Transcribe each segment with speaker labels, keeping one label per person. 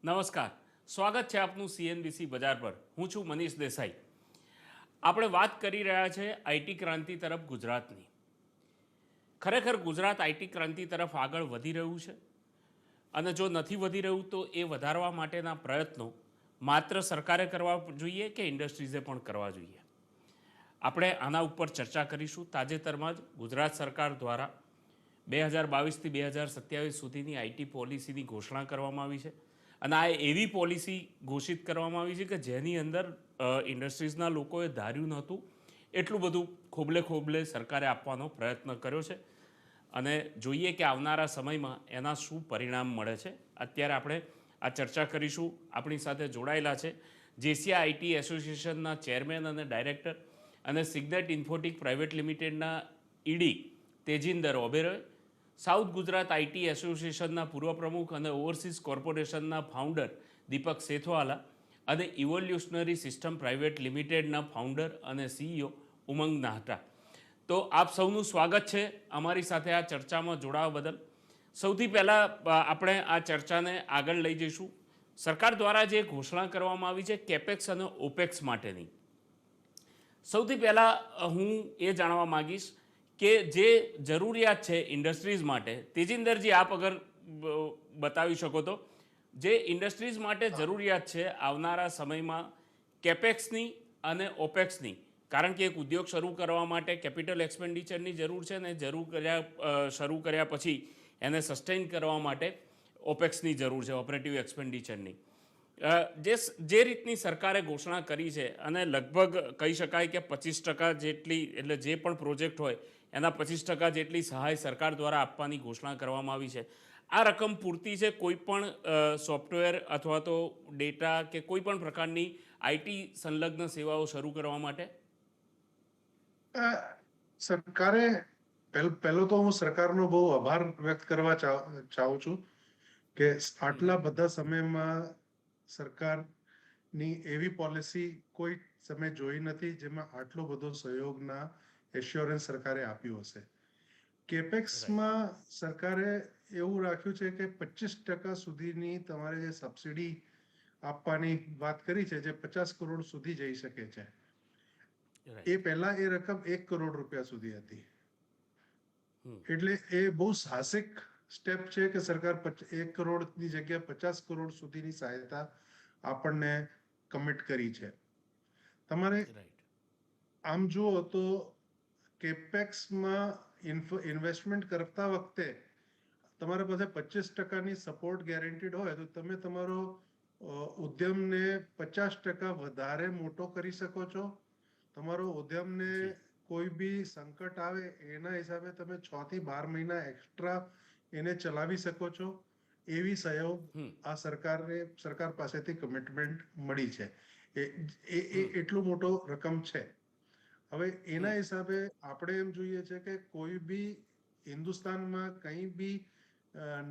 Speaker 1: નમસ્કાર, સ્વાગત છે આપનું સીએનબીસી બજાર પર. હું છું મનીષ દેસાઈ. આપણે વાત કરી રહ્યા છે આઈટી ક્રાંતિ તરફ ગુજરાતની. ખરેખર ગુજરાત આઈટી ક્રાંતિ તરફ આગળ વધી રહ્યું છે, અને જો નથી વધી રહ્યું તો એ વધારવા માટેના પ્રયત્નો માત્ર સરકારે કરવા જોઈએ કે ઇન્ડસ્ટ્રીઝે પણ કરવા જોઈએ. આપણે આના ઉપર ચર્ચા કરીશું. તાજેતરમાં જ ગુજરાત સરકાર દ્વારા 2022થી 2027 સુધીની આઈટી પોલિસીની ઘોષણા કરવામાં આવી છે, અને આ એવી પોલિસી ઘોષિત કરવામાં આવી છે કે જેની અંદર ઇન્ડસ્ટ્રીઝના લોકોએ ધાર્યું નહોતું એટલું બધું ખોબલે ખોબલે સરકારે આપવાનો પ્રયત્ન કર્યો છે, અને જોઈએ કે આવનારા સમયમાં એના શું પરિણામ મળે છે. અત્યારે આપણે આ ચર્ચા કરીશું. આપણી સાથે જોડાયેલા છે જેસિયા આઈટી એસોસિએશનના ચેરમેન અને ડાયરેક્ટર અને સિગ્નેટ ઇન્ફોટિક પ્રાઇવેટ લિમિટેડના ED Tejinder Oberoi, South Gujarat IT એસોસિએશનના પૂર્વ પ્રમુખ અને ઓવરસીઝ કોર્પોરેશનના ફાઉન્ડર દીપક સેથવાલા, અને ઇવોલ્યુશનરી સિસ્ટમ પ્રાઇવેટ લિમિટેડના ફાઉન્ડર અને સીઈઓ ઉમંગ નાહટા. તો આપ સૌનું સ્વાગત છે અમારી સાથે આ ચર્ચામાં જોડાવા બદલ. સૌથી પહેલાં આપણે આ ચર્ચાને આગળ લઈ જઈશું. સરકાર દ્વારા જે ઘોષણા કરવામાં આવી છે કેપેક્સ અને ઓપેક્સ માટેની, સૌથી પહેલાં હું એ જાણવા માગીશ કે જે જરૂરિયાત છે ઇન્ડસ્ટ્રીઝ માટે, તેજિંદરજી આપ અગર બતાવી શકો તો, જે ઇન્ડસ્ટ્રીઝ માટે જરૂરિયાત છે આવનારા સમયમાં કેપેક્સની અને ઓપેક્સની, કારણ કે એક ઉદ્યોગ શરૂ કરવા માટે કેપિટલ એક્સપેન્ડિચરની જરૂર છે, ને શરૂ કર્યા પછી એને સસ્ટેન કરવા માટે ઓપેક્સની જરૂર છે, ઓપરેટિવ એક્સપેન્ડિચરની. જે રીતની સરકારે ઘોષણા કરી છે, અને લગભગ કહી શકાય કે 25% જેટલી, એટલે જે પણ પ્રોજેક્ટ હોય એના 25% જેટલી સહાય સરકાર દ્વારા આપવાની ઘોષણા કરવામાં આવી છે. આ રકમ પૂરતી છે કોઈ પણ સોફ્ટવેર અથવા તો ડેટા કે કોઈ પણ પ્રકારની આઈટી સંલગ્ન સેવાઓ શરૂ કરવા માટે?
Speaker 2: સરકારે પહેલો તો હું સરકારનો બહુ આભાર વ્યક્ત કરવા ચાહું છું કે આટલા બધા સમયમાં સરકારની એવી પોલિસી કોઈ સમય જોઈ નથી જેમાં આટલો બધો સહયોગના એશ્યોરન્સ સરકારે આપ્યું હશે. કેપેક્સમાં સરકારે એવું રાખ્યું છે કે 25% સુધીની તમારે જે સબસિડી આપવાની વાત કરી છે, જે 50 કરોડ સુધી જઈ શકે છે. એ પહેલા એ રકમ 1 કરોડ રૂપિયા સુધી હતી. એટલે એ બહુ સાહસિક સ્ટેપ છે કે સરકાર 1 કરોડની જગ્યા 50 કરોડ સુધીની સહાયતા આપણને કમિટ કરી છે. તમારે આમ જુઓ તો કેપેક્સમાં ઇન્વેસ્ટમેન્ટ કરતા વખતે તમારા પાસે 25%ની સપોર્ટ ગેરંટીડ હોય તો તમે તમારો ઉદ્યમને 50% વધારે મોટો કરી શકો છો. તમારો ઉદ્યમને કોઈ બી સંકટ આવે એના હિસાબે તમે 6 થી 12 મહિના એક્સ્ટ્રા એને ચલાવી શકો છો. એવી સહયોગ આ સરકાર પાસેથી કમિટમેન્ટ મળી છે. એ એટલું મોટો રકમ છે. હવે એના હિસાબે આપણે એમ જોઈએ છે કે કોઈ બી હિન્દુસ્તાનમાં કંઈ બી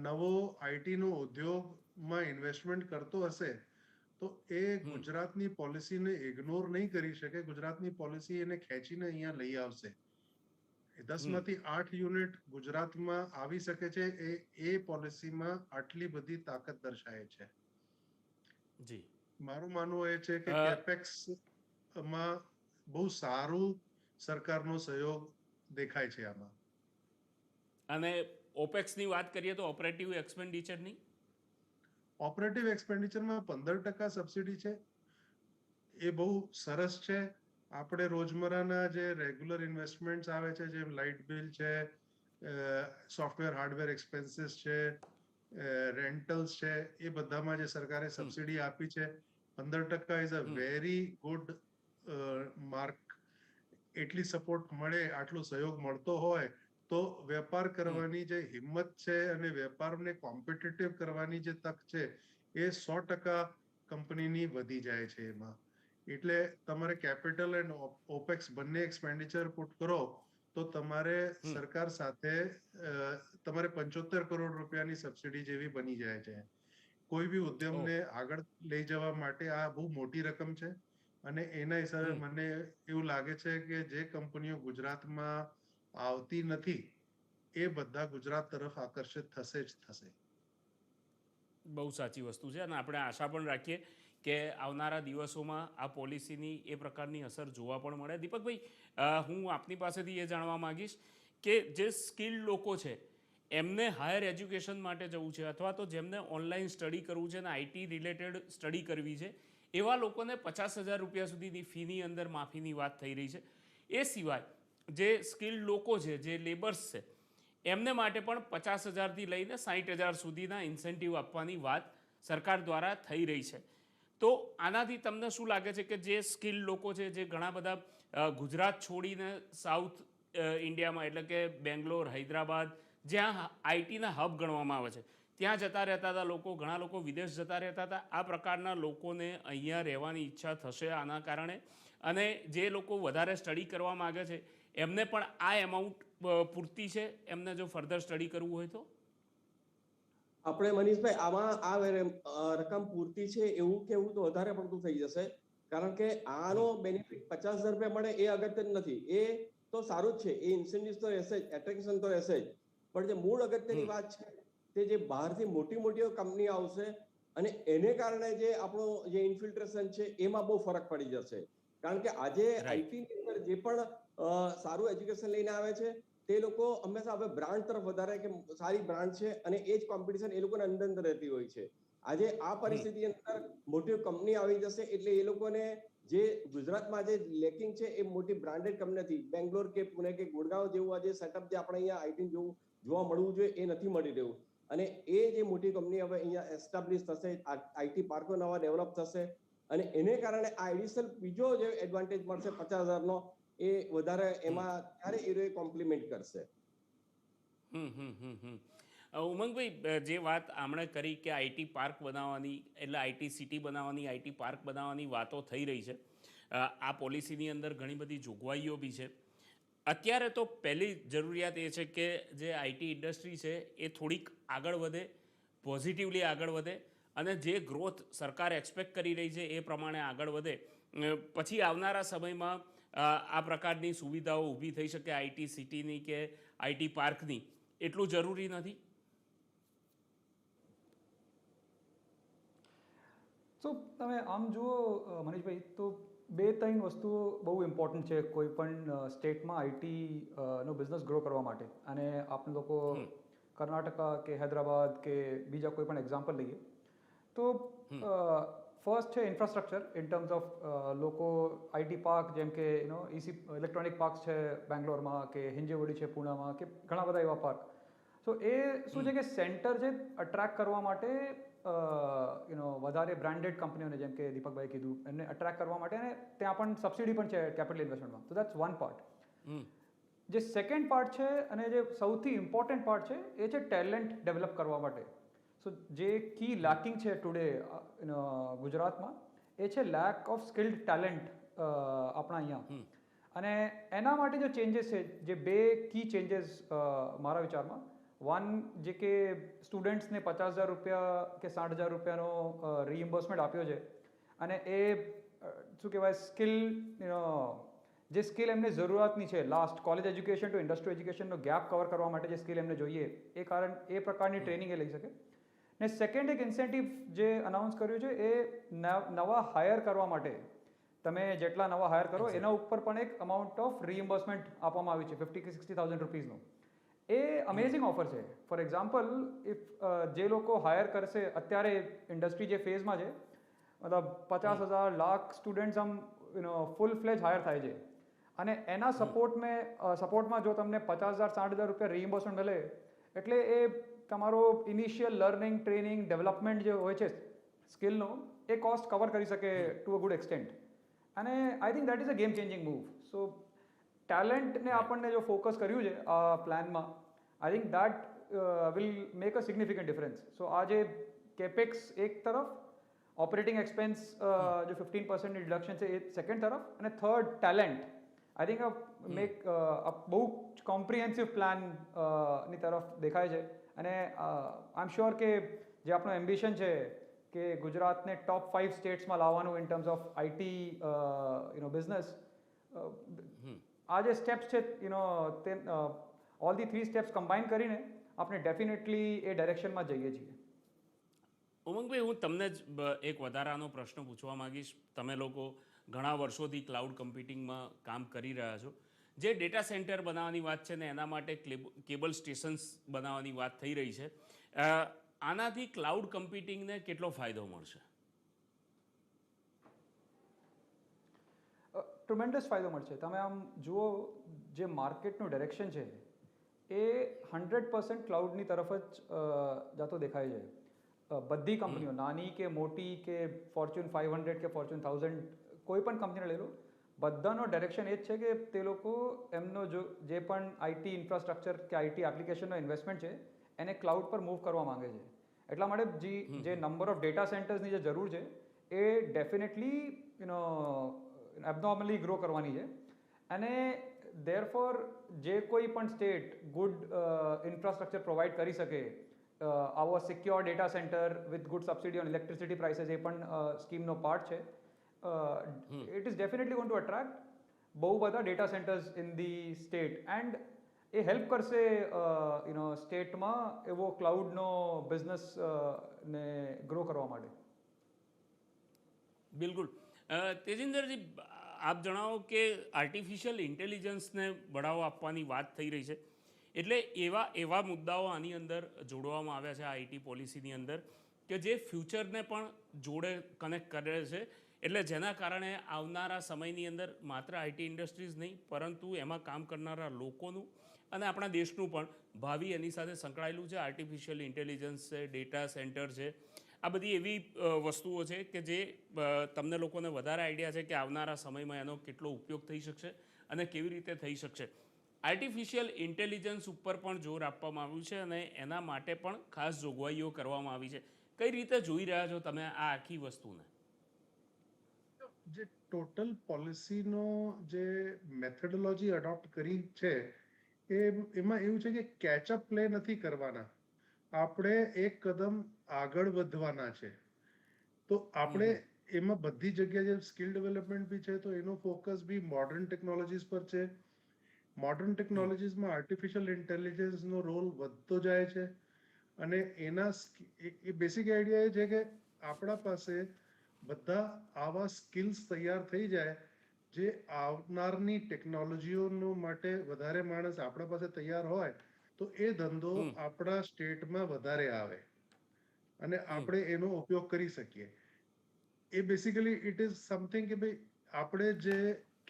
Speaker 2: નવો આઈટીનો ઉદ્યોગમાં ઇન્વેસ્ટમેન્ટ કરતો હશે તો એ ગુજરાતની પોલિસીને ઇગ્નોર નહીં કરી શકે. ગુજરાતની પોલિસી એને ખેંચીને અહીંયા લઈ આવશે. 10માંથી 8 યુનિટ ગુજરાતમાં આવી શકે છે. એ પોલિસીમાં આટલી બધી તાકાત દર્શાવે છે.
Speaker 1: જી,
Speaker 2: મારું માનવું એ છે કે કેપેક્સમાં બહુ સારું સરકારનો સહયોગ દેખાય છે આમાં.
Speaker 1: અને ઓપેક્સની વાત કરીએ તો ઓપરેટિવ એક્સપેન્ડિચરની,
Speaker 2: ઓપરેટિવ એક્સપેન્ડિચરમાં 15% સબસિડી છે. એ બહુ સરસ છે. આપણે રોજમર્રાના જે રેગ્યુલર ઇન્વેસ્ટમેન્ટ આવે છે, જેમ લાઇટ બિલ છે, સોફ્ટવેર હાર્ડવેર એક્સપેન્સીસ છે, રેન્ટલ્સ છે, એ બધામાં જે સરકારે સબસિડી આપી છે 15% is a very good mark. એટલી સપોર્ટ મળે, આટલો સહયોગ મળતો હોય તો વેપાર કરવાની જે હિંમત છે અને વેપારને કોમ્પિટિટિવ કરવાની જે તક છે એ 100% કંપનીની વધી જાય છે એમાં. એટલે તમારે કેપિટલ એન્ડ ઓપેક્સ બંને એક્સપેન્ડિચર પુટ કરો તો તમારે સરકાર સાથે તમારે 75 કરોડ રૂપિયાની સબસિડી જેવી બની જાય છે. કોઈ બી ઉદ્યમને આગળ લઈ જવા માટે આ બહુ મોટી રકમ છે. અને એના હિસાબે મને એવું લાગે છે કે જે કંપનીઓ ગુજરાતમાં આવતી નથી એ બધા ગુજરાત તરફ આકર્ષિત થશે જ થશે.
Speaker 1: બહુ સાચી વસ્તુ છે અને આપણે આશા પણ રાખીએ કે આવનારા દિવસોમાં આ પોલિસીની એ પ્રકારની અસર જોવા પણ મળે. દીપકભાઈ, હું આપની પાસેથી એ જાણવા માંગીશ કે જે સ્કિલ્ડ લોકો છે એમને હાયર એજ્યુકેશન માટે જવું છે અથવા તો જેમને ઓનલાઈન સ્ટડી કરવું છે અને આઈટી રિલેટેડ સ્ટડી કરવી છે એવા લોકોને 50,000 રૂપિયા સુધીની ફીની અંદર માફીની વાત થઈ રહી છે. એ સિવાય જે સ્કિલ્ડ લોકો છે, જે લેબર્સ છે, એમને માટે પણ 50,000થી લઈને 60,000 સુધીના ઇન્સેન્ટિવ આપવાની વાત સરકાર દ્વારા થઈ રહી છે. તો આનાથી તમને શું લાગે છે કે જે સ્કિલ્ડ લોકો છે, જે ઘણા બધા ગુજરાત છોડીને સાઉથ ઇન્ડિયામાં એટલે કે બેંગ્લોર, હૈદરાબાદ, જ્યાં આઈટીના હબ ગણવામાં આવે છે, ત્યાં જતા રહેતા હતા લોકો, ઘણા લોકો વિદેશ જતા રહેતા હતા, આ પ્રકારના લોકોને અહીંયા રહેવાની ઈચ્છા થશે આના કારણે, અને જે લોકો વધારે સ્ટડી કરવા માગે છે એમને પણ આ એમાઉન્ટ પૂરતી છે એમને જો ફર્ધર સ્ટડી કરવું હોય તો?
Speaker 3: આપણે મનીષભાઈ આમાં રકમ પૂરતી છે એવું કેવું તો વધારે પડતું થઈ જશે, કારણ કે આનો બેનિફિટ 50,000 રૂપિયા મળે એ અગત્યનું નથી. એ તો સારું જ છે, એ ઇન્સેન્ટિવ તો રહેશે જ, એટ્રેક્શન તો રહેશે જ, પણ જે મૂળ અગત્યની વાત છે તે જે બહારથી મોટી મોટી કંપની આવશે અને એને કારણે જે આપણું જે ઇન્ફિલ્ટ્રેશન છે એમાં બહુ ફરક પડી જશે. કારણ કે આજે આઈટી ની અંદર જે પણ સારું એજ્યુકેશન લઈને આવે છે તે લોકો હંમેશા હવે બ્રાન્ડ તરફ વધારે કે સારી બ્રાન્ડ છે અને એ જ કોમ્પિટિશન એ લોકોને અંદર અંદર રહેતી હોય છે. આજે આ પરિસ્થિતિ અંદર મોટી કંપની આવી જશે એટલે એ લોકોને જે ગુજરાતમાં જે લેકિંગ છે એ મોટી બ્રાન્ડેડ કંપની નથી. બેંગ્લોર કે પુણે કે ગુડગાંવ જેવું આજે સેટઅપ જે આપણે અહીંયા આઈટી જેવું જોવા મળવું જોઈએ એ નથી મળી રહ્યું. અને એ જે મોટી કંપની હવે અહીંયા એસ્ટાબ્લિશ થશે, આઈટી પાર્કો નવા ડેવલપ થશે અને એને કારણે આ એડિશનલ બીજો જે એડવાન્ટેજ મળશે 50,000 નો એ વધારે એમાં ત્યારે એ કોમ્પ્લિમેન્ટ કરશે.
Speaker 1: ઉમંગભાઈ, જે વાત આમણે કરી કે આઈટી પાર્ક બનાવવાની એટલે આઈટી સિટી બનાવવાની, આઈટી પાર્ક બનાવવાની વાતો થઈ રહી છે, આ પોલિસીની અંદર ઘણી બધી જોગવાઈઓ બી છે. અત્યારે તો પહેલી જરૂરિયાત એ છે કે જે આઈટી ઇન્ડસ્ટ્રી છે એ થોડીક આગળ વધે, પોઝિટિવલી આગળ વધે અને જે ગ્રોથ સરકાર એક્સપેક્ટ કરી રહી છે એ પ્રમાણે આગળ વધે. પછી આવનારા સમયમાં આ પ્રકારની સુવિધાઓ ઊભી થઈ શકે આઈટી સિટીની કે આઈટી પાર્કની, એટલું જરૂરી નથી?
Speaker 4: તો તમે આમ જુઓ મનીષભાઈ, તો 2-3 વસ્તુઓ બહુ ઇમ્પોર્ટન્ટ છે કોઈ પણ સ્ટેટમાં આઈટી નો બિઝનેસ ગ્રો કરવા માટે. અને આપણે લોકો કર્ણાટકા કે હૈદરાબાદ કે બીજા કોઈ પણ એક્ઝામ્પલ લઈએ તો ફર્સ્ટ છે ઇન્ફ્રાસ્ટ્રક્ચર ઇન ટર્મ્સ ઓફ લોકો આઈટી પાર્ક જેમ કે ઇલેક્ટ્રોનિક પાર્ક્સ છે બેંગ્લોરમાં કે હિંજેવડી છે પુણામાં કે ઘણા બધા એવા પાર્ક. સો એ શું છે કે સેન્ટર છે અટ્રેક્ટ કરવા માટે વધારે બ્રાન્ડેડ કંપનીઓને, જેમ કે દીપકભાઈ કીધું, એમને અટ્રેક્ટ કરવા માટે, અને ત્યાં પણ સબસિડી પણ છે કેપિટલ ઇન્વેસ્ટમેન્ટમાં. તો દેટ્સ વન પાર્ટ. જે સેકન્ડ પાર્ટ છે અને જે સૌથી ઇમ્પોર્ટન્ટ પાર્ટ છે એ છે ટેલેન્ટ ડેવલપ કરવા માટે. સો જે કી લેકિંગ છે ટુડે ગુજરાતમાં એ છે લેક ઓફ સ્કિલ્ડ ટેલેન્ટ આપણા અહીંયા. અને એના માટે જો ચેન્જીસ છે, જે 2 કી ચેન્જીસ મારા વિચારમાં, વન જે કે સ્ટુડન્ટ્સને 50,000 રૂપિયા કે 60,000 રૂપિયાનો રીઇમ્બર્સમેન્ટ આપ્યો છે અને એ શું કહેવાય સ્કિલ, જે સ્કિલ એમને જરૂરિયાતની છે, last college education to industry એજ્યુકેશનનો ગેપ કવર કરવા માટે જે સ્કિલ એમને જોઈએ એ પ્રકારની ટ્રેનિંગ એ લઈ શકે. ને સેકન્ડ એક ઇન્સેન્ટિવ જે અનાઉન્સ કર્યું છે એ નવા હાયર કરવા માટે, તમે જેટલા નવા હાયર કરો એના ઉપર પણ એક અમાઉન્ટ ઓફ રીઇમ્બર્સમેન્ટ આપવામાં આવ્યું છે 50,000 કે 60,000 રૂપીઝનું. એ અમેઝિંગ ઓફર છે. ફોર એક્ઝામ્પલ, ઇફ જે લોકો હાયર કરશે અત્યારે ઇન્ડસ્ટ્રી જે ફેઝમાં છે, મતલબ 50,000 લાખ સ્ટુડન્ટ્સ આમ ફૂલ ફ્લેજ હાયર થાય છે અને એના સપોર્ટમાં જો તમને 50,000 60,000 રૂપિયા રીઇમ્બર્સમેન્ટ મળે એટલે એ તમારો ઇનિશિયલ લર્નિંગ, ટ્રેનિંગ, ડેવલપમેન્ટ જે હોય છે સ્કિલનો, એ કોસ્ટ કવર કરી શકે ટુ અ ગુડ એક્સટેન્ટ. અને I think that is a game changing move. So ટેલેન્ટને આપણને જો ફોકસ કર્યું છે આ પ્લાનમાં, I think that will make a significant difference. So આ જે કેપેક્સ એક તરફ, ઓપરેટિંગ એક્સપેન્સ જો 15% રિડક્શન છે એ સેકન્ડ તરફ, અને થર્ડ ટેલેન્ટ, આઈ થિંક બહુ કોમ્પ્રિહેન્સિવ પ્લાન ની તરફ દેખાય છે. અને આઈ એમ શ્યોર કે જે આપણો એમ્બિશન છે કે ગુજરાતને ટોપ 5 સ્ટેટ્સમાં લાવવાનું in terms of IT business, આ જે સ્ટેપ્સ છે ઓલ ધી 3 સ્ટેપ્સ કમ્બાઈન કરીને આપણે ડેફિનેટલી એ ડાયરેક્શનમાં જઈએ છીએ.
Speaker 1: ઉમંગભાઈ, હું તમને જ એક વધારાનો પ્રશ્ન પૂછવા માંગીશ. તમે લોકો ઘણા વર્ષોથી ક્લાઉડ કમ્પ્યુટિંગમાં કામ કરી રહ્યા છો. જે ડેટા સેન્ટર બનાવવાની વાત છે ને એના માટે કેબલ સ્ટેશન્સ બનાવવાની વાત થઈ રહી છે, આનાથી ક્લાઉડ કમ્પ્યુટિંગને કેટલો ફાયદો મળશે?
Speaker 4: ટ્રુમેન્ડસ ફાયદો મળશે. તમે આમ જુઓ, જે માર્કેટનું ડાયરેક્શન છે એ 100% ક્લાઉડની તરફ જ જતો દેખાય છે. બધી કંપનીઓ, નાની કે મોટી કે ફોર્ચ્યુન 500 કે ફોર્ચ્યુન 1000, કોઈ પણ કંપનીને લઈ લો, બધાનો ડાયરેક્શન એ જ છે કે તે લોકો એમનો જે પણ આઈટી ઇન્ફ્રાસ્ટ્રક્ચર કે આઈટી એપ્લિકેશનનો ઇન્વેસ્ટમેન્ટ છે એને ક્લાઉડ પર મૂવ કરવા માંગે છે. એટલા માટે જે નંબર ઓફ ડેટા સેન્ટર્સની જે જરૂર છે એ ડેફિનેટલી એબનોર્મલી ગ્રો કરવાની છે. અને ધેરફોર જે કોઈ પણ સ્ટેટ ગુડ ઇન્ફ્રાસ્ટ્રક્ચર પ્રોવાઈડ કરી શકે, આવો secure data centre with good subsidy on electricity prices, એ પણ સ્કીમનો પાર્ટ છે. It is definitely going to attract બહુ બધા data centres in the state, and એ હેલ્પ કરશે સ્ટેટમાં એવો ક્લાઉડનો બિઝનેસ ને ગ્રો કરવા માટે.
Speaker 1: બિલકુલ. તેજેન્દ્રજી, આપ જણાવો કે આર્ટિફિશિયલ ઇન્ટેલિજન્સને બઢાવો આપવાની વાત થઈ રહી છે, એટલે એવા મુદ્દાઓ આની અંદર જોડવામાં આવ્યા છે આ આઈટી પોલિસીની અંદર કે જે ફ્યુચરને પણ જોડે કનેક્ટ કરે છે. એટલે જેના કારણે આવનારા સમયની અંદર માત્ર આઈટી ઇન્ડસ્ટ્રીઝ નહીં, પરંતુ એમાં કામ કરનારા લોકોનું અને આપણા દેશનું પણ ભાવિ એની સાથે સંકળાયેલું છે. આર્ટિફિશિયલ ઇન્ટેલિજન્સ છે, ડેટા સેન્ટર છે, આ બધી એવી વસ્તુઓ છે કે જે તમને લોકોને વધારે આઈડિયા છે કે આવનારા સમયમાં એનો કેટલો ઉપયોગ થઈ શકશે અને કેવી રીતે થઈ શકશે. આર્ટિફિશિયલ ઇન્ટેલિજન્સ ઉપર પણ જોર આપવામાં આવ્યું છે અને એના માટે પણ ખાસ જોગવાઈઓ કરવામાં આવી છે. કઈ રીતે જોઈ રહ્યા છો તમે આ આખી વસ્તુને?
Speaker 2: જે ટોટલ પોલિસીનો જે મેથોડોલોજી અડોપ્ટ કરી છે એમાં એવું છે કે કેચઅપ પ્લે નથી કરવાના, આપણે એક કદમ આગળ વધવાના છે. તો આપણે એમાં બધી જગ્યાએ જે સ્કિલ ડેવલપમેન્ટ બી છે તો એનો ફોકસ બી મોડર્ન ટેકનોલોજીસ પર છે. મોડર્ન ટેકનોલોજીસમાં આર્ટિફિશિયલ ઇન્ટેલિજન્સનો રોલ વધતો જાય છે અને એના એ બેસિક આઈડિયા એ છે કે આપણા પાસે બધા આવા સ્કિલ્સ તૈયાર થઈ જાય જે આવનારની ટેકનોલોજીઓનો માટે વધારે માણસ આપણા પાસે તૈયાર હોય તો એ ધંધો આપણા સ્ટેટમાં વધારે આવે અને આપણે એનો ઉપયોગ કરી શકીએ. એ બેસિકલી ઇટ ઇઝ સમથિંગ કે ભાઈ આપણે જે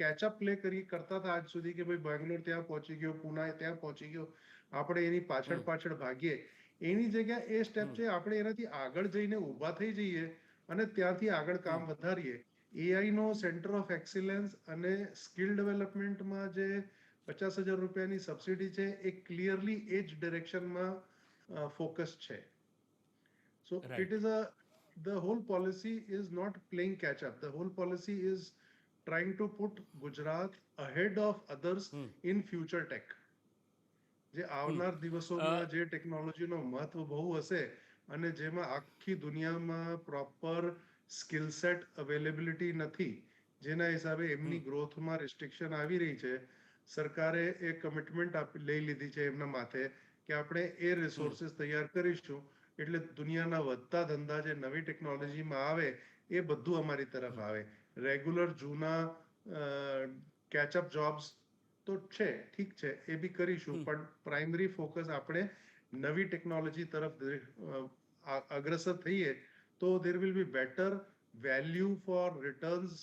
Speaker 2: કેચઅપ પ્લે કરતા હતા આજ સુધી કે ભાઈ બેંગ્લોર ત્યાં પહોંચી ગયો, પુના ત્યાં પહોંચી ગયો, આપણે એની પાછળ ભાગીએ, એની જગ્યા એ સ્ટેપ છે આપણે એનાથી આગળ જઈને ઊભા થઈ જઈએ અને ત્યાંથી આગળ કામ વધારીએ. એઆઈ નો સેન્ટર ઓફ એક્સિલન્સ અને સ્કિલ ડેવલપમેન્ટમાં જે 50,000 રૂપિયાની સબસિડી છે એ ક્લિયરલી એ જ ડિરેક્શનમાં ફોકસ છે. So it is the whole policy is not playing catch up. The whole policy is trying to put Gujarat ahead of others in future tech. જે આવનાર દિવસોમાં જે ટેકનોલોજીનો મહત્વ બહુ હશે અને જેમાં આખી દુનિયામાં પ્રોપર સ્કિલ સેટ અવેલેબિલિટી નથી, જેના હિસાબે એમની ગ્રોથમાં રિસ્ટ્રિક્શન આવી રહી છે, સરકારે એ કમિટમેન્ટ લઈ લીધી છે એમના માથે કે આપણે એ રિસોર્સિસ તૈયાર કરીશું એટલે દુનિયાના વધતા ધંધા જે નવી ટેકનોલોજીમાં આવે એ બધું અમારી તરફ આવે. રેગ્યુલર જૂના કેચઅપ જોબ્સ તો છે, ઠીક છે, એ બી કરીશું, પણ પ્રાઇમરી ફોકસ આપણે નવી ટેકનોલોજી તરફ અગ્રસર થઈએ તો there will be better value for returns.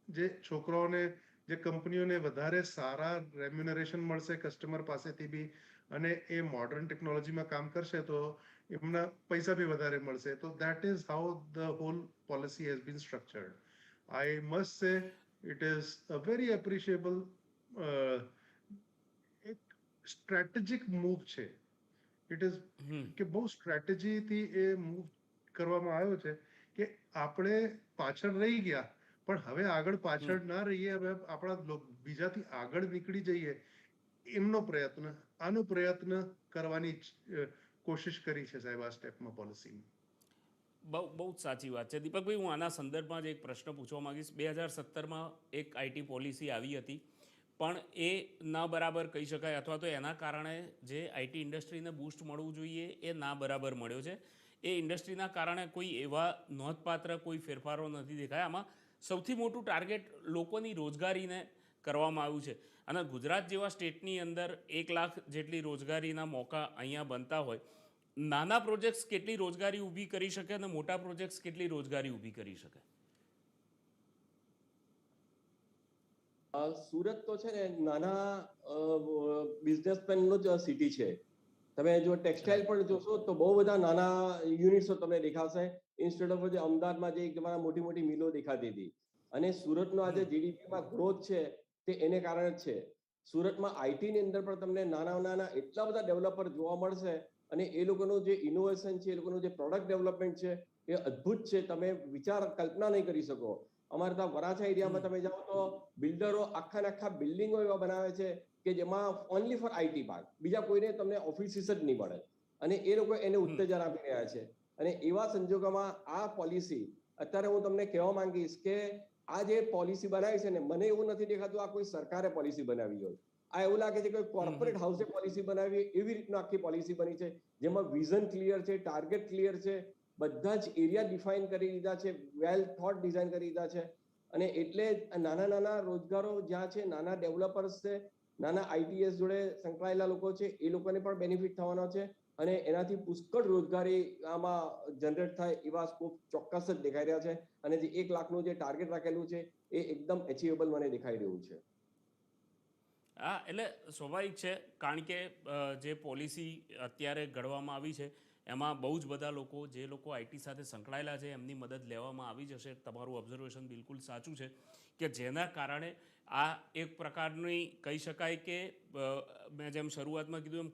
Speaker 2: જે છોકરાઓને, જે કંપનીઓને વધારે સારા રેમ્યુનરેશન મળશે કસ્ટમર પાસેથી બી, અને એ મોડર્ન ટેકનોલોજીમાં કામ કરશે તો એમના પૈસા બી વધારે મળશે. તો that is how the whole policy has been structured. I must say it is a very appreciable એક સ્ટ્રેટેજિક મૂવ છે. ઇટ ઇઝ કે બહુ સ્ટ્રેટેજીથી એ મૂવ કરવામાં આવ્યો છે કે આપણે પાછળ રહી ગયા પણ હવે આગળ પાછળ ના રહીએ, હવે આપણા બીજાથી આગળ નીકળી જઈએ એમનો પ્રયત્ન, આનો પ્રયત્ન કરવાની કોશિશ કરી છે સાહેબ આ સ્ટેપમાં પોલિસીમાં.
Speaker 1: બહુ જ સાચી વાત છે. દીપકભાઈ, હું આના સંદર્ભમાં જ એક પ્રશ્ન પૂછવા માંગીશ. 2017માં એક આઈટી પોલિસી આવી હતી, પણ એ ના બરાબર કહી શકાય, અથવા તો એના કારણે જે આઈટી ઇન્ડસ્ટ્રીને બૂસ્ટ મળવું જોઈએ એ ના બરાબર મળ્યો છે. એ ઇન્ડસ્ટ્રીના કારણે કોઈ એવા નોંધપાત્ર કોઈ ફેરફારો નથી દેખાયા. આમાં સૌથી મોટું ટાર્ગેટ લોકોની રોજગારીને કરવામાં આવ્યું છે. અને ગુજરાત જેવા સ્ટેટની અંદર 1 લાખ જેટલી રોજગારીના મોકા અહીંયા બનતા હોય, નાના પ્રોજેક્ટ્સ કેટલી રોજગારી ઊભી કરી શકે અને મોટા પ્રોજેક્ટ્સ કેટલી રોજગારી ઊભી કરી શકે?
Speaker 3: સુરત તો છે ને નાના બિઝનેસમેનનો જ સિટી છે. તમે જો ટેક્સટાઇલ પણ જોશો તો બહુ બધા નાના યુનિટ્સો તમને દેખાશે, ઇન્સ્ટેડ ઓફ જે અમદાવાદમાં જે તમારા મોટી મોટી મિલો દેખાતી હતી. અને સુરતનો આજે જીડીપીમાં ગ્રોથ છે તે એને કારણે જ છે. સુરતમાં આઈટી ની અંદર પણ તમને નાના નાના એટલા બધા ડેવલપર જોવા મળશે, અને એ લોકોનું જે ઇનોવેશન છે, એ લોકોનું જે પ્રોડક્ટ ડેવલપમેન્ટ છે એ અદ્ભુત છે. તમે કલ્પના નહીં કરી શકો. અમારે ત્યાં વરાછા એરિયામાં તમે જાઓ તો બિલ્ડરો આખા બિલ્ડિંગો એવા બનાવે છે કે જેમાં ઓનલી ફોર આઈટી પાર્ક, બીજા કોઈને તમને ઓફિસીસ જ નહીં મળે, અને એ લોકો એને ઉત્તેજન આપી રહ્યા છે. અને એવા સંજોગોમાં આ પોલિસી અત્યારે હું તમને કહેવા માંગીશ કે આ જે પોલિસી બનાવી છે ને, મને એવું નથી દેખાતું આ કોઈ સરકારે પોલિસી બનાવી હોય. આ એવું લાગે છે કે કોર્પોરેટ હાઉસે પોલિસી બનાવી એવી રીતના આખી પોલિસી બની છે, જેમાં વિઝન ક્લિયર છે, ટાર્ગેટ ક્લિયર છે, બધા જ એરિયા ડિફાઇન કરી દીધા છે, વેલ થોટ ડિઝાઇન કરી દીધા છે. અને એટલે નાના નાના રોજગારો જ્યાં છે, નાના ડેવલપર્સ છે, નાના આઈટીએસ જોડે સંકળાયેલા લોકો છે, એ લોકોને પણ બેનિફિટ થવાનો છે. અને એનાથી પુષ્કળ રોજગારી આમાં જનરેટ થાય એવા સ્કોપ ચોક્કસ જ દેખાઈ રહ્યા છે. અને જે 1 લાખનું જે ટાર્ગેટ રાખેલું છે એ એકદમ એચિવેબલ મને દેખાઈ રહ્યું છે.
Speaker 1: હા, એટલે સ્વાભાવિક છે, કારણ કે જે પોલિસી અત્યારે ઘડવામાં આવી છે એમાં બહુ જ બધા લોકો, જે લોકો આઈટી સાથે સંકળાયેલા છે, એમની મદદ લેવામાં આવી જશે. તમારું ઓબ્ઝર્વેશન બિલકુલ સાચું છે કે જેના કારણે આ એક પ્રકારની કહી શકાય કે મેં જેમ શરૂઆતમાં કીધું એમ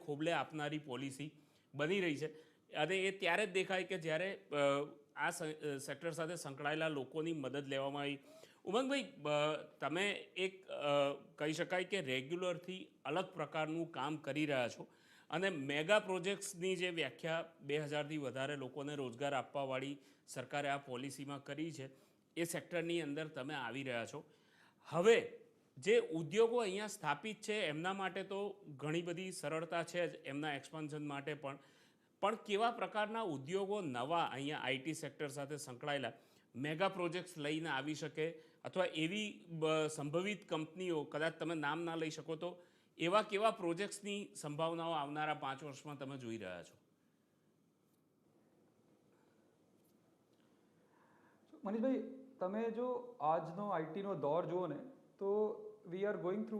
Speaker 1: ખોબલે આપનારી પોલિસી બની રહી છે. અને એ ત્યારે જ દેખાય કે જ્યારે આ સેક્ટર સાથે સંકળાયેલા લોકોની મદદ લેવામાં આવી. ઉમંગભાઈ, તમે એક કહી શકાય કે રેગ્યુલરથી અલગ પ્રકારનું કામ કરી રહ્યા છો, અને મેગા પ્રોજેક્ટ્સની જે વ્યાખ્યા 2000થી વધારે લોકોને રોજગાર આપવાવાળી સરકારે આ પોલિસીમાં કરી છે, એ સેક્ટરની અંદર તમે આવી રહ્યા છો. હવે જે ઉદ્યોગો અહીંયા સ્થાપિત છે એમના માટે તો ઘણી બધી સરળતા છે જ, એમના એક્સપાન્શન માટે પણ કેવા પ્રકારના ઉદ્યોગો નવા અહીંયા આઈટી સેક્ટર સાથે સંકળાયેલા મેગા પ્રોજેક્ટ્સ લઈને આવી શકે, અથવા એવી સંભવિત કંપનીઓ, કદાચ તમે નામ ના લઈ શકો તો એવા કેવા પ્રોજેક્ટ્સની સંભાવનાઓ આવનારા 5 વર્ષમાં તમે જોઈ રહ્યા છો?
Speaker 4: મનીષભાઈ, તમે જો આજનો આઈટીનો દોર જુઓ ને, તો વી આર ગોઈંગ થ્રુ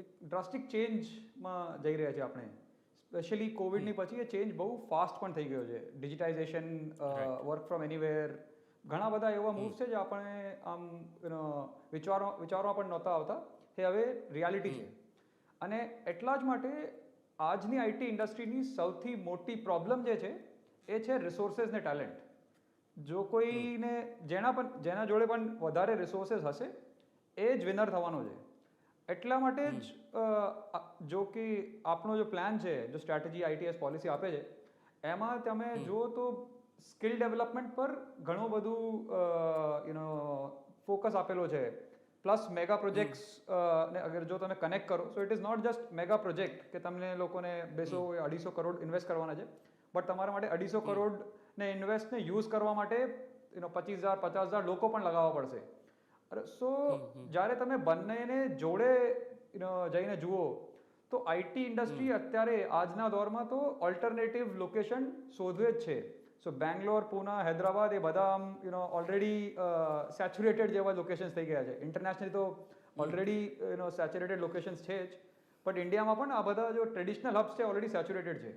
Speaker 4: એક ડ્રાસ્ટિક ચેન્જમાં જઈ રહ્યા છે આપણે. સ્પેશિયલી કોવિડની પછી એ ચેન્જ બહુ ફાસ્ટ પણ થઈ ગયો છે. ડિજિટાઇઝેશન, વર્ક ફ્રોમ એનીવેર, ઘણા બધા એવા મૂવ્સ છે જે આપણે આમ વિચારવા પણ નહોતા આવતા, એ હવે રિયાલિટી છે. અને એટલા જ માટે આજની આઈટી ઇન્ડસ્ટ્રીની સૌથી મોટી પ્રોબ્લેમ જે છે એ છે રિસોર્सेस ને ટેલેન્ટ. જો કોઈને જેના જોડે પણ વધારે રિસોર્सेस હશે એ જ વિનર થવાનો છે. એટલા માટે જ જો કે આપણો જો પ્લાન છે, જો સ્ટ્રેટેજી આઈટીએસ પોલિસી આપે છે, એમાં તમે જુઓ તો સ્કિલ ડેવલપમેન્ટ પર ઘણું બધું ફોકસ આપેલો છે. પ્લસ મેગા પ્રોજેક્ટ્સ ને અગર જો તમે કનેક્ટ કરો, so it is not just mega project કે તમને લોકોને 200-250 કરોડ ઇન્વેસ્ટ કરવાના છે, બટ તમારા માટે 250 કરોડને ઇન્વેસ્ટને યુઝ કરવા માટે 25,000-50,000 લોકો પણ લગાવવા પડશે. સો જ્યારે તમે બંનેને જોડે જઈને જુઓ તો આઈટી ઇન્ડસ્ટ્રી અત્યારે આજના દોરમાં તો ઓલ્ટરનેટિવ લોકેશન શોધવે જ છે. સો બેંગ્લોર, પુના, હૈદરાબાદ એ બધા આમ ઓલરેડી સેચ્યુરેટેડ જેવા લોકેશન્સ થઈ ગયા છે. ઇન્ટરનેશનલી તો ઓલરેડી સેચ્યુરેટેડ લોકેશન્સ છે જ, બટ ઇન્ડિયામાં પણ આ બધા જો ટ્રેડિશનલ હબ્સ છે ઓલરેડી સેચ્યુરેટેડ છે.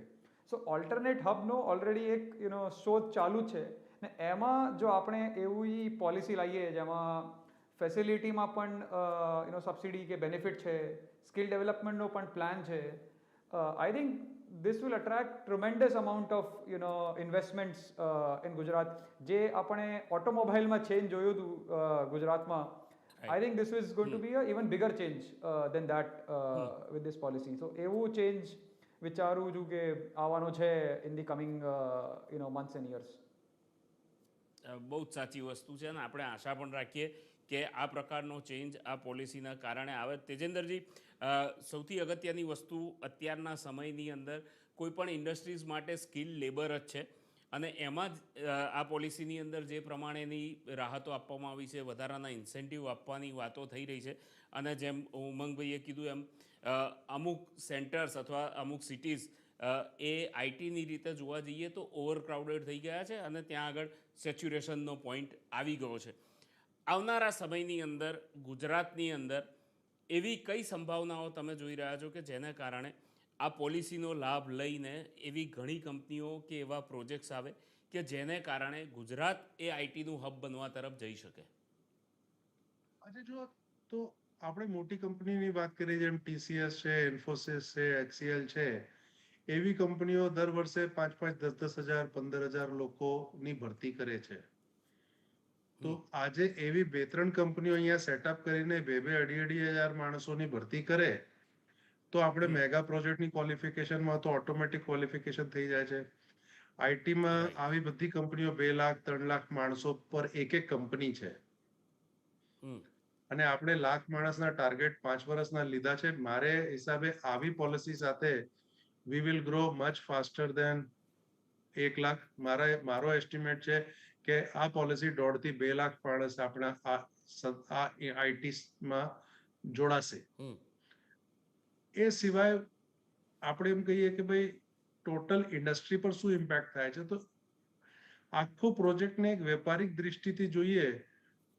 Speaker 4: સો ઓલ્ટરનેટ હબનો ઓલરેડી એક શોધ ચાલુ જ છે. ને એમાં જો આપણે એવી પોલિસી લાવીએ જેમાં ફેસિલિટીમાં પણ સબસિડી કે બેનિફિટ છે, સ્કિલ ડેવલપમેન્ટનો પણ પ્લાન છે, I think this will attract tremendous amount of investments in Gujarat. જે આપણે ઓટોમોબાઈલમાં ચેન્જ જોયું હતું ગુજરાતમાં, I think this is going to be a even bigger change than that with this policy. So એવું change વિચારું છું કે આવવાનો છે in the coming months and years.
Speaker 1: બહુ જ સાચી વસ્તુ છે, અને આપણે આશા પણ રાખીએ કે આ પ્રકારનો ચેન્જ આ પોલિસીના કારણે આવે. તેજેન્દ્રજી, સૌથી અગત્યની વસ્તુ અત્યારના સમયની અંદર કોઈ પણ ઇન્ડસ્ટ્રીઝ માટે સ્કિલ લેબર જ છે. અને એમાં જ આ પોલિસીની અંદર જે પ્રમાણેની રાહતો આપવામાં આવી છે, વધારાના ઇન્સેન્ટિવ આપવાની વાતો થઈ રહી છે. અને જેમ ઉમંગભાઈએ કીધું એમ અમુક સેન્ટર્સ અથવા અમુક સિટીઝ એ આઈટીની રીતે જોવા જઈએ તો ઓવરક્રાઉડેડ થઈ ગયા છે અને ત્યાં આગળ સેચ્યુરેશનનો પોઈન્ટ આવી ગયો છે. આવનારા સમયની અંદર ગુજરાતની અંદર એવી કઈ સંભાવનાઓ તમે જોઈ રહ્યા છો કે જેને કારણે આ પોલિસીનો લાભ લઈને એવી ઘણી કંપનીઓ કે એવા પ્રોજેક્ટ્સ આવે કે જેને કારણે ગુજરાત એ આઈટીનું હબ બનવા તરફ જઈ શકે?
Speaker 2: આજે જો તો આપણે મોટી કંપનીની વાત કરીએ, જેમ ટીસીએસ છે, ઇન્ફોસિસ છે, એચસીએલ છે, એવી કંપનીઓ દર વર્ષે 5-5, 10-10 હજાર, 15,000 લોકોની ભરતી કરે છે. તો આજે એવી 2-3 કંપનીઓ અહીંયા સેટઅપ કરીને 2-2, 2.5 હજાર માણસોની ભરતી કરે તો આપણે મેગા પ્રોજેક્ટની ક્વોલિફિકેશનમાં તો ઓટોમેટિક ક્વોલિફિકેશન થઈ જાય છે. આઈટીમાં
Speaker 1: Right.
Speaker 2: આવી બધી કંપનીઓ 2 લાખ 3 લાખ માણસો પર એક કંપની છે. અને આપણે લાખ માણસના ટાર્ગેટ 5 વર્ષના લીધા છે. મારે હિસાબે આવી પોલિસી સાથે we will grow much faster than 1 lakh. મારો એસ્ટિમેટ છે કે આ પોલિસી 1.5 થી 2 લાખ માણસ આપણા આ આઈટીમાં જોડાશે. એ સિવાય આપણે એમ કહીએ કે ભાઈ ટોટલ ઇન્ડસ્ટ્રી પર શું ઇમ્પેક્ટ થાય છે, તો આખો પ્રોજેક્ટને એક વેપારિક દ્રષ્ટિથી જોઈએ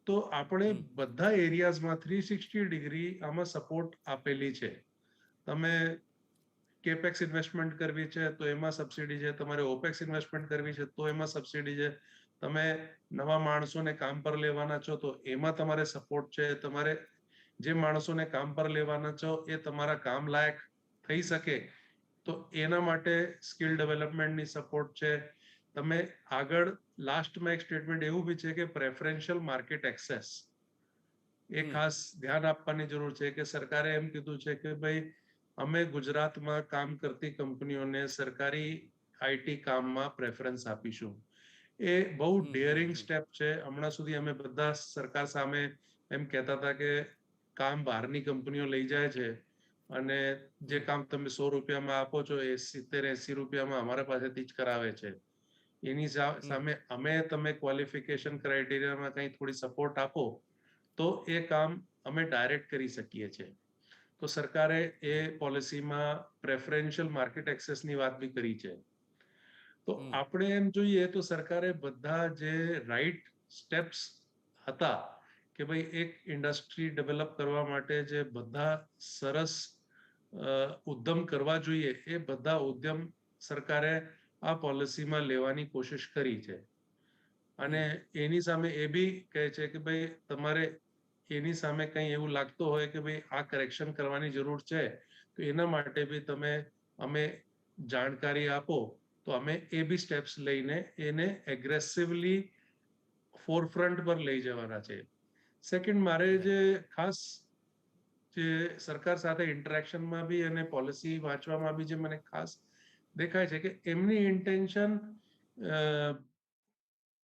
Speaker 2: તો આપણે બધા એરિયાઝમાં 360 ડિગ્રી આમાં સપોર્ટ આપેલી છે. તમે કેપેક્સ ઇન્વેસ્ટમેન્ટ કરવી છે તો એમાં સબસિડી છે, તમારે ઓપેક્સ ઇન્વેસ્ટમેન્ટ કરવી છે તો એમાં સબસિડી છે, તમે નવા માણસોને કામ પર લેવાના છો તો એમાં તમારે સપોર્ટ છે, તમારે જે માણસોને કામ પર લેવાના છો એ તમારા કામ લાયક થઈ શકે તો એના માટે સ્કિલ ડેવલપમેન્ટની સપોર્ટ છે. તમે આગળ લાસ્ટમાં એક સ્ટેટમેન્ટ એવું બી છે કે પ્રેફરન્શિયલ માર્કેટ એક્સેસ એ ખાસ ધ્યાન આપવાની જરૂર છે કે સરકારે એમ કીધું છે કે ભાઈ અમે ગુજરાતમાં કામ કરતી કંપનીઓને સરકારી આઈટી કામમાં પ્રેફરન્સ આપીશું. એ બહુ ડેરિંગ સ્ટેપ છે. હમણાં સુધી અમે બધા સરકાર સામે એમ કહેતા હતા કે કામ બહારની કંપનીઓ લઈ જાય છે અને જે કામ તમે 100 રૂપિયામાં આપો છો એ 70-80 રૂપિયામાં અમારા પાસેથી જ કરાવે છે. એની સામે તમે ક્વોલિફિકેશન ક્રાઇટેરિયામાં કંઈ થોડી સપોર્ટ આપો તો એ કામ અમે ડાયરેક્ટ કરી શકીએ છીએ. તો સરકારે એ પોલિસીમાં પ્રેફરન્શિયલ માર્કેટ એક્સેસની વાત બી કરી છે. તો આપણે એમ જોઈએ તો સરકારે બધા જે રાઈટ સ્ટેપ્સ હતા કે ભાઈ એક ઇન્ડસ્ટ્રી ડેવલપ કરવા માટે જે બધા સરસ ઉદ્યમ કરવા જોઈએ એ બધા ઉદ્યમ સરકારે આ પોલિસીમાં લેવાની કોશિશ કરી છે. અને એની સામે એ બી કહે છે કે ભાઈ તમારે એની સામે કંઈ એવું લાગતું હોય કે ભાઈ આ કરેક્શન કરવાની જરૂર છે તો એના માટે બી અમે જાણકારી આપો તો અમે એ બી સ્ટેપ્સ લઈને એને એગ્રેસિવલી ફોરફ્રન્ટ પર લઈ જવાના છે. સેકન્ડ, મારે જે ખાસ જે સરકાર સાથે ઇન્ટરેક્શનમાં બી અને પોલિસી વાંચવામાં બી જે મને ખાસ દેખાય છે કે એમની ઇન્ટેન્શન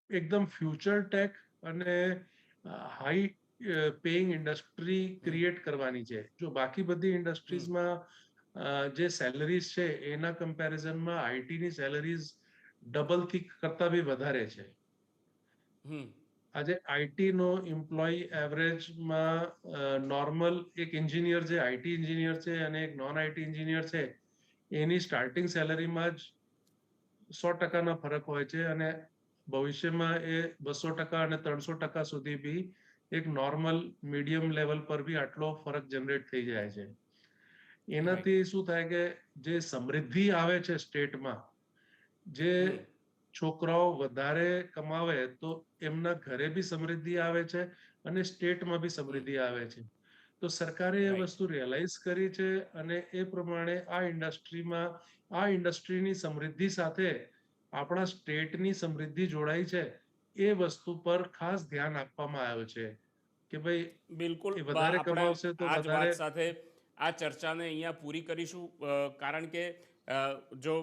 Speaker 2: એકદમ ફ્યુચર ટેક અને હાઈ પેઇંગ ઇન્ડસ્ટ્રી ક્રિએટ કરવાની છે. જો બાકી બધી ઇન્ડસ્ટ્રીઝમાં જે સેલરીઝ છે એના કમ્પેરિઝનમાં આઈટીની સેલરીઝ ડબલ થી કરતા બી વધારે છે. આજે આઈટી નો એમ્પ્લોય એવરેજમાં નોર્મલ એક એન્જિનિયર જે આઈટી એન્જિનિયર છે અને એક નોન આઈટી એન્જિનિયર છે એની સ્ટાર્ટિંગ સેલરીમાં જ 100% ફરક હોય છે અને ભવિષ્યમાં એ 200% અને 300% સુધી બી એક નોર્મલ મીડિયમ લેવલ પર બી આટલો ફરક જનરેટ થઈ જાય છે. એનાથી શું થાય કે જે સમૃદ્ધિ આવે છે સ્ટેટમાં, જે છોકરાઓ વધારે કમાવે તો એમના ઘરે બી સમૃદ્ધિ આવે છે અને સ્ટેટમાં બી સમૃદ્ધિ આવે છે. તો સરકારે એ વસ્તુ રિયલાઇઝ કરી છે અને એ પ્રમાણે આ ઇન્ડસ્ટ્રીની સમૃદ્ધિ સાથે આપણા સ્ટેટની સમૃદ્ધિ જોડાઈ છે. એ વસ્તુ પર ખાસ ધ્યાન આપવામાં આવ્યું છે કે ભાઈ
Speaker 1: બિલકુલ.
Speaker 2: એ વધારે
Speaker 1: આપણે
Speaker 2: કમાવશે તો
Speaker 1: આ જ
Speaker 2: વધારે.
Speaker 1: વાત સાથે આ ચર્ચાને અહીંયા પૂરી કરીશું, કારણ કે જો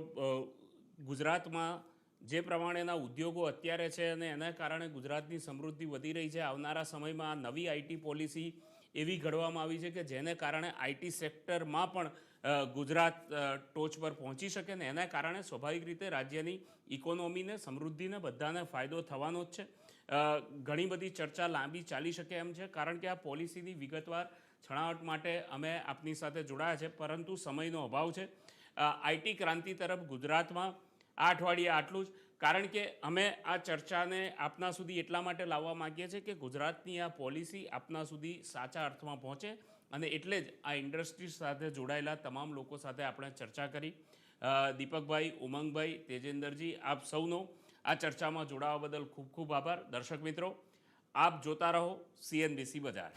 Speaker 1: ગુજરાતમાં જે પ્રમાણેના ઉદ્યોગો અત્યારે છે અને એના કારણે ગુજરાતની સમૃદ્ધિ વધી રહી છે, આવનારા સમયમાં આ નવી આઈટી પોલિસી એવી ઘડવામાં આવી છે કે જેને કારણે આઈટી સેક્ટરમાં પણ ગુજરાત ટોચ પર પહોંચી શકે ને એના કારણે સ્વાભાવિક રીતે રાજ્યની ઇકોનોમીને સમૃદ્ધિને બધાને ફાયદો થવાનો જ છે. ઘણી બધી ચર્ચા લાંબી ચાલી શકે એમ છે કારણ કે આ પોલિસીની વિગતવાર છણાવટ માટે અમે આપની સાથે જોડાયા છે, પરંતુ સમયનો અભાવ છે. આઈટી ક્રાંતિ તરફ ગુજરાતમાં આ અઠવાડિયે આટલું જ, કારણ કે અમે આ ચર્ચાને આપના સુધી એટલા માટે લાવવા માગીએ છીએ કે ગુજરાતની આ પોલિસી આપના સુધી સાચા અર્થમાં પહોંચે, અને એટલે જ આ ઇન્ડસ્ટ્રી સાથે જોડાયેલા તમામ લોકો સાથે આપણે ચર્ચા કરી. દીપકભાઈ, ઉમંગભાઈ, તેજેન્દરજી, આપ સૌનો આ ચર્ચામાં જોડાવા બદલ ખૂબ ખૂબ આભાર. દર્શક મિત્રો, આપ જોતા રહો CNBC બજાર.